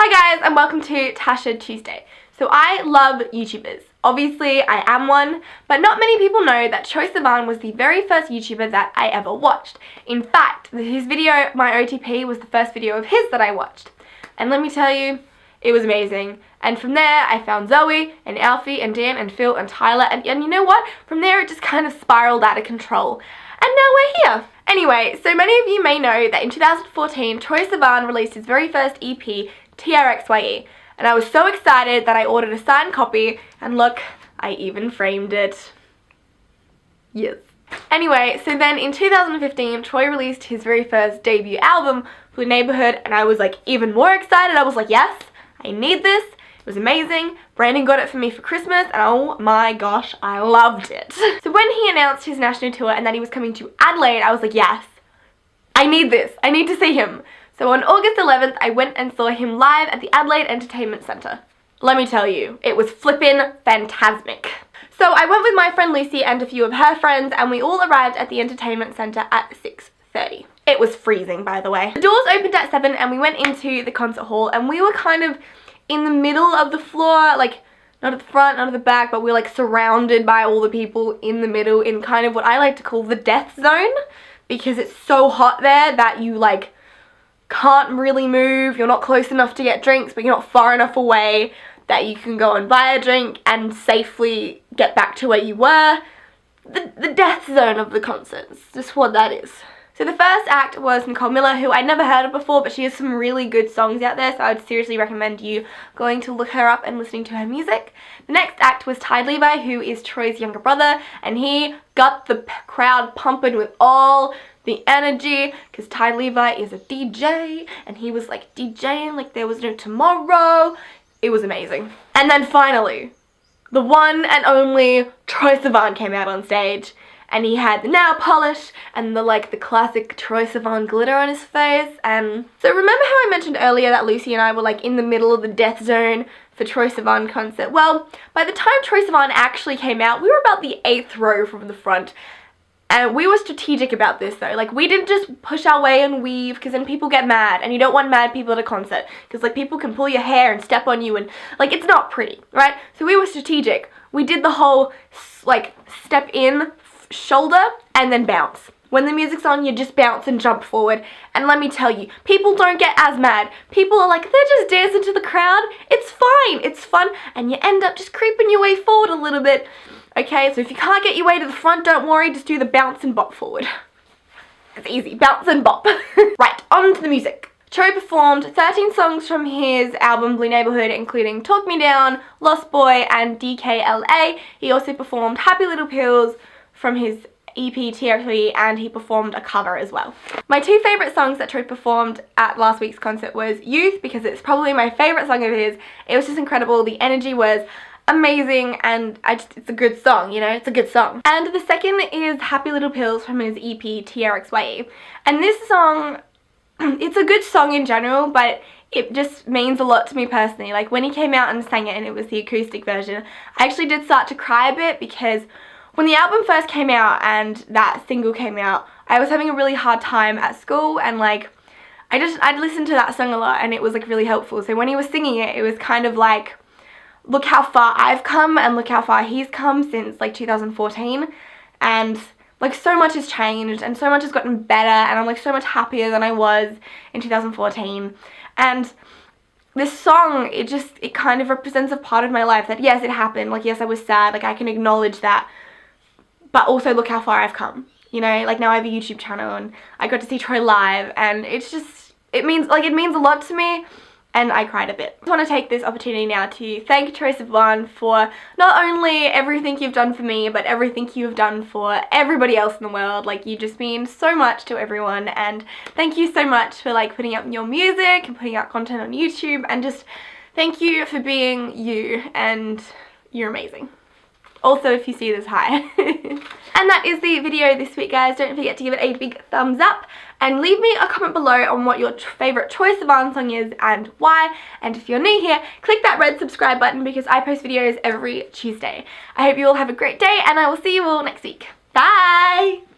Hi guys, and welcome to Tasha Tuesday. So I love YouTubers. Obviously I am one, but not many people know that Troye Sivan was the very first YouTuber that I ever watched. In fact, his video, my OTP, was the first video of his that I watched. And let me tell you, it was amazing. And from there I found Zoe and Alfie and Dan and Phil and Tyler, and you know what? From there it just kind of spiraled out of control. And now we're here. Anyway, so many of you may know that in 2014, Troye Sivan released his very first EP, TRXYE, and I was so excited that I ordered a signed copy, and look, I even framed it. Yes. Anyway, so then in 2015, Troye released his very first debut album, for Neighborhood, and I was like even more excited. I was like, yes, I need this. It was amazing. Brandon got it for me for Christmas, and oh my gosh, I loved it. So when he announced his national tour and that he was coming to Adelaide, I was like, yes, I need this. I need to see him. So on August 11th, I went and saw him live at the Adelaide Entertainment Centre. Let me tell you, it was flippin' fantasmic. So I went with my friend Lucy and a few of her friends, and we all arrived at the entertainment centre at 6:30. It was freezing, by the way. The doors opened at 7 and we went into the concert hall, and we were kind of in the middle of the floor, like not at the front, not at the back, but we're like surrounded by all the people in the middle in kind of what I like to call the death zone, because it's so hot there that you like can't really move. You're not close enough to get drinks, but you're not far enough away that you can go and buy a drink and safely get back to where you were. The death zone of the concerts, just what that is. So the first act was Nicole Miller, who I'd never heard of before, but she has some really good songs out there, so I would seriously recommend you going to look her up and listening to her music. The next act was Ty Levi, who is Troye's younger brother, and he got the crowd pumping with all the energy, because Ty Levi is a DJ, and he was like DJing like there was no tomorrow. It was amazing. And then finally, the one and only Troye Sivan came out on stage, and he had the nail polish and the classic Troye Sivan glitter on his face. And so remember how I mentioned earlier that Lucy and I were like in the middle of the death zone for Troye Sivan concert? Well, by the time Troye Sivan actually came out, we were about the 8th row from the front. And we were strategic about this though. Like, we didn't just push our way and weave, because then people get mad, and you don't want mad people at a concert, because like people can pull your hair and step on you, and like it's not pretty, right? So we were strategic. We did the whole like step in, shoulder, and then bounce. When the music's on, you just bounce and jump forward. And let me tell you, people don't get as mad. People are like, they're just dancing to the crowd. It's fine, it's fun, and you end up just creeping your way forward a little bit. Okay, so if you can't get your way to the front, don't worry, just do the bounce and bop forward. It's easy, bounce and bop. Right, on to the music. Troye performed 13 songs from his album Blue Neighborhood, including Talk Me Down, Lost Boy, and DKLA. He also performed Happy Little Pills from his EP TRXYE, and he performed a cover as well. My two favourite songs that Troye performed at last week's concert was Youth, because it's probably my favourite song of his. It was just incredible. The energy was amazing, and it's a good song, you know, it's a good song. And the second is Happy Little Pills from his EP TRXYE. And this song, it's a good song in general, but it just means a lot to me personally. Like, when he came out and sang it, and it was the acoustic version, I actually did start to cry a bit, because when the album first came out and that single came out, I was having a really hard time at school, and like I'd listened to that song a lot, and it was like really helpful. So when he was singing it, it was kind of like, look how far I've come and look how far he's come since like 2014, and like so much has changed and so much has gotten better, and I'm like so much happier than I was in 2014. And this song, it kind of represents a part of my life that, yes, it happened, like yes, I was sad, like I can acknowledge that, but also look how far I've come, you know, like now I have a YouTube channel and I got to see Troye live, and it means a lot to me. And I cried a bit. I just want to take this opportunity now to thank Troye Sivan for not only everything you've done for me, but everything you've done for everybody else in the world. Like, you just mean so much to everyone, and thank you so much for like putting up your music and putting out content on YouTube, and just thank you for being you, and you're amazing. Also, if you see this, hi. And that is the video this week, guys. Don't forget to give it a big thumbs up, and leave me a comment below on what your favourite Troye Sivan song is and why. And if you're new here, click that red subscribe button, because I post videos every Tuesday. I hope you all have a great day, and I will see you all next week. Bye!